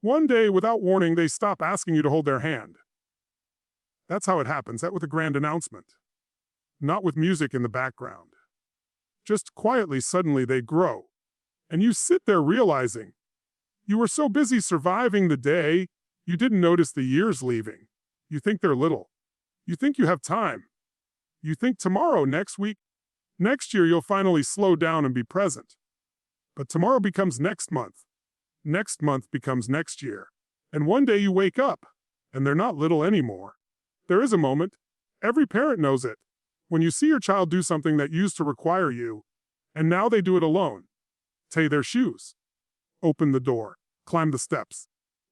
One day, without warning, they stop asking you to hold their hand. That's how it happens, that with a grand announcement. Not with music in the background. Just quietly, suddenly they grow. And you sit there realizing you were so busy surviving the day, you didn't notice the years leaving. You think they're little. You think you have time. You think tomorrow, next week, next year you'll finally slow down and be present. But tomorrow becomes next month. Next month becomes next year. And one day you wake up, and they're not little anymore. There is a moment, every parent knows it, when you see your child do something that used to require you, and now they do it alone. Tie their shoes. Open the door. Climb the steps.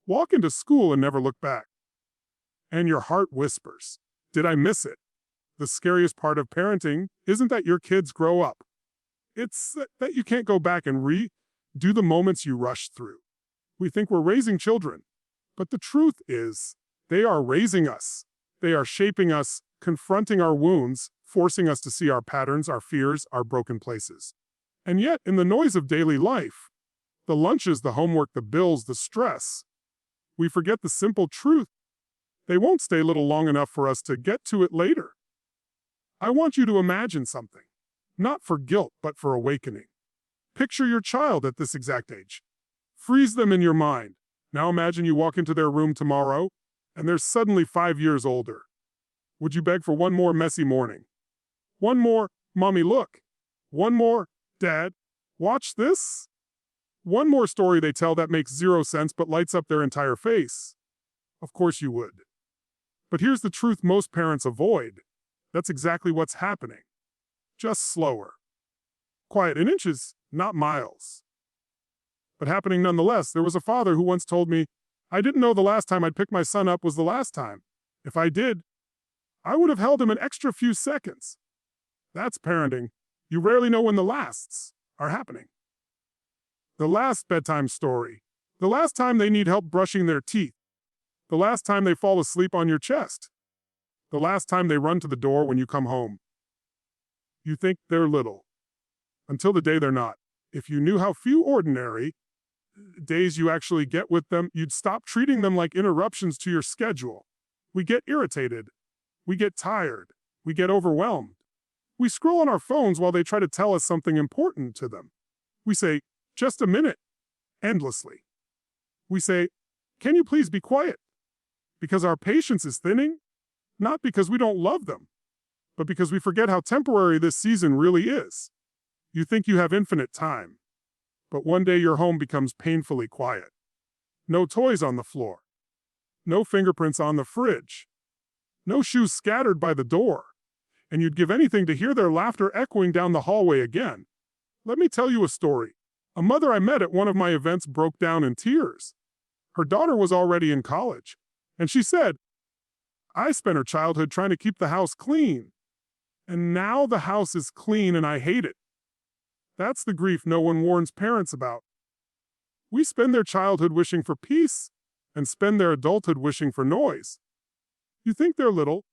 Walk into school and never look back. And your heart whispers, did I miss it? The scariest part of parenting isn't that your kids grow up. It's that you can't go back and redo the moments you rushed through. We think we're raising children, but the truth is, they are raising us. They are shaping us, confronting our wounds, forcing us to see our patterns, our fears, our broken places. And yet, in the noise of daily life, the lunches, the homework, the bills, the stress, we forget the simple truth. They won't stay little long enough for us to get to it later. I want you to imagine something, not for guilt, but for awakening. Picture your child at this exact age. Freeze them in your mind. Now imagine you walk into their room tomorrow, and they're suddenly 5 years older. Would you beg for one more messy morning? One more, Mommy, look. One more, Dad, watch this. One more story they tell that makes zero sense but lights up their entire face. Of course you would. But here's the truth most parents avoid. That's exactly what's happening. Just slower. Quiet in inches, not miles. But happening nonetheless. There was a father who once told me, I didn't know the last time I'd pick my son up was the last time. If I did, I would have held him an extra few seconds. That's parenting. You rarely know when the lasts are happening. The last bedtime story. The last time they need help brushing their teeth. The last time they fall asleep on your chest. The last time they run to the door when you come home. You think they're little. Until the day they're not. If you knew how few ordinary days you actually get with them, you'd stop treating them like interruptions to your schedule. We get irritated. We get tired. We get overwhelmed. We scroll on our phones while they try to tell us something important to them. We say, just a minute, endlessly. We say, can you please be quiet? Because our patience is thinning, not because we don't love them, but because we forget how temporary this season really is. You think you have infinite time, but one day your home becomes painfully quiet. No toys on the floor. No fingerprints on the fridge. No shoes scattered by the door. And you'd give anything to hear their laughter echoing down the hallway again. Let me tell you a story. A mother I met at one of my events broke down in tears. Her daughter was already in college, and she said, I spent her childhood trying to keep the house clean. And now the house is clean and I hate it. That's the grief no one warns parents about. We spend their childhood wishing for peace and spend their adulthood wishing for noise. You think they're little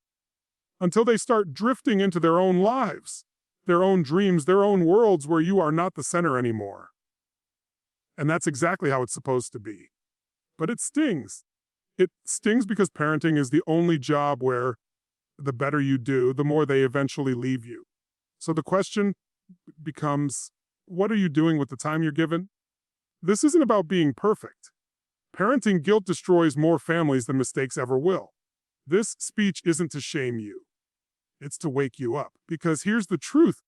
until they start drifting into their own lives, their own dreams, their own worlds where you are not the center anymore. And that's exactly how it's supposed to be. But it stings. It stings because parenting is the only job where the better you do, the more they eventually leave you. So the question becomes, what are you doing with the time you're given? This isn't about being perfect. Parenting guilt destroys more families than mistakes ever will. This speech isn't to shame you. It's to wake you up. Because here's the truth.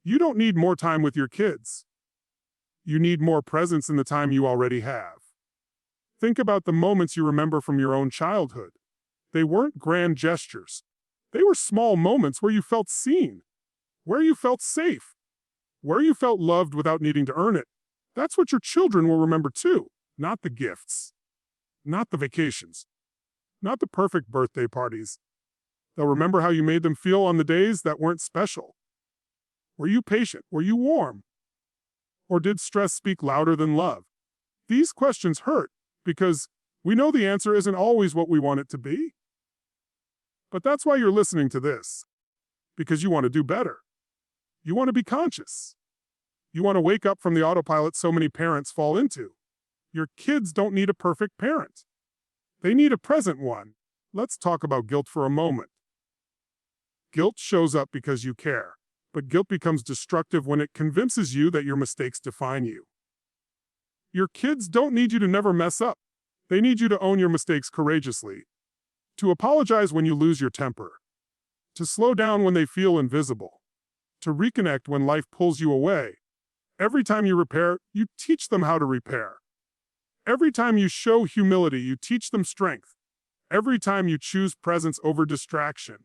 You don't need more time with your kids. You need more presence in the time you already have. Think about the moments you remember from your own childhood. They weren't grand gestures. They were small moments where you felt seen, where you felt safe, where you felt loved without needing to earn it. That's what your children will remember too. Not the gifts, not the vacations, not the perfect birthday parties. They'll remember how you made them feel on the days that weren't special. Were you patient? Were you warm? Or did stress speak louder than love? These questions hurt because we know the answer isn't always what we want it to be. But that's why you're listening to this. Because you want to do better. You want to be conscious. You want to wake up from the autopilot so many parents fall into. Your kids don't need a perfect parent. They need a present one. Let's talk about guilt for a moment. Guilt shows up because you care, but guilt becomes destructive when it convinces you that your mistakes define you. Your kids don't need you to never mess up. They need you to own your mistakes courageously, to apologize when you lose your temper, to slow down when they feel invisible, to reconnect when life pulls you away. Every time you repair, you teach them how to repair. Every time you show humility, you teach them strength. Every time you choose presence over distraction,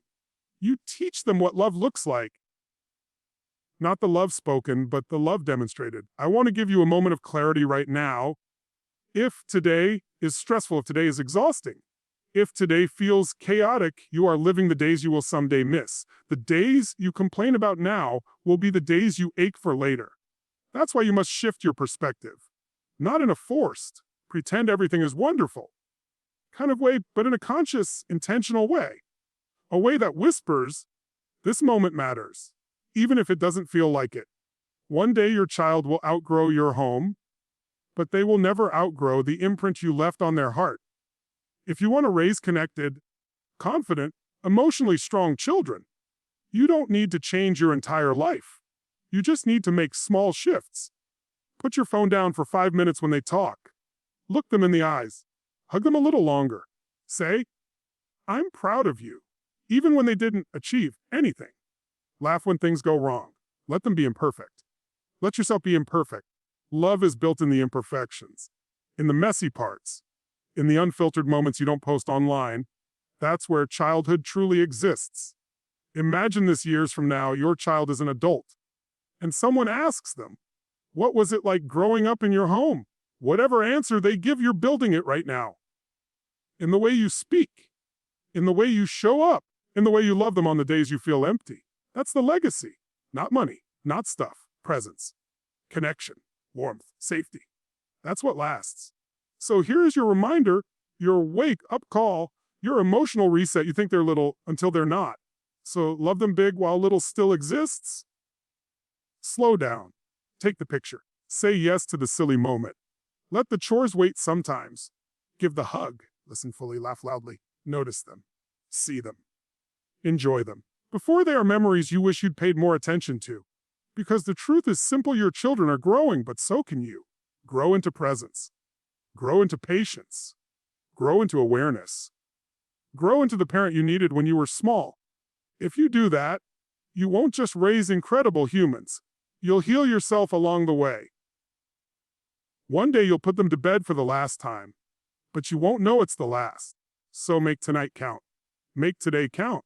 you teach them what love looks like. Not the love spoken, but the love demonstrated. I want to give you a moment of clarity right now. If today is stressful, if today is exhausting, if today feels chaotic, you are living the days you will someday miss. The days you complain about now will be the days you ache for later. That's why you must shift your perspective. Not in a forced, pretend everything is wonderful kind of way, but in a conscious, intentional way. A way that whispers, this moment matters, even if it doesn't feel like it. One day your child will outgrow your home, but they will never outgrow the imprint you left on their heart. If you want to raise connected, confident, emotionally strong children, you don't need to change your entire life. You just need to make small shifts. Put your phone down for 5 minutes when they talk. Look them in the eyes. Hug them a little longer. Say, I'm proud of you, even when they didn't achieve anything. Laugh when things go wrong. Let them be imperfect. Let yourself be imperfect. Love is built in the imperfections, in the messy parts, in the unfiltered moments you don't post online. That's where childhood truly exists. Imagine this years from now, your child is an adult, and someone asks them, what was it like growing up in your home? Whatever answer they give, you're building it right now. In the way you speak, in the way you show up, in the way you love them on the days you feel empty. That's the legacy. Not money, not stuff, presence, connection, warmth, safety. That's what lasts. So here's your reminder, your wake-up call, your emotional reset. You think they're little until they're not. So love them big while little still exists. Slow down. Take the picture. Say yes to the silly moment. Let the chores wait sometimes. Give the hug. Listen fully, laugh loudly. Notice them. See them. Enjoy them. Before they are memories you wish you'd paid more attention to. Because the truth is simple, your children are growing, but so can you. Grow into presence. Grow into patience. Grow into awareness. Grow into the parent you needed when you were small. If you do that, you won't just raise incredible humans. You'll heal yourself along the way. One day you'll put them to bed for the last time, but you won't know it's the last. So make tonight count. Make today count.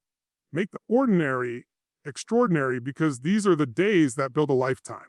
Make the ordinary extraordinary, because these are the days that build a lifetime.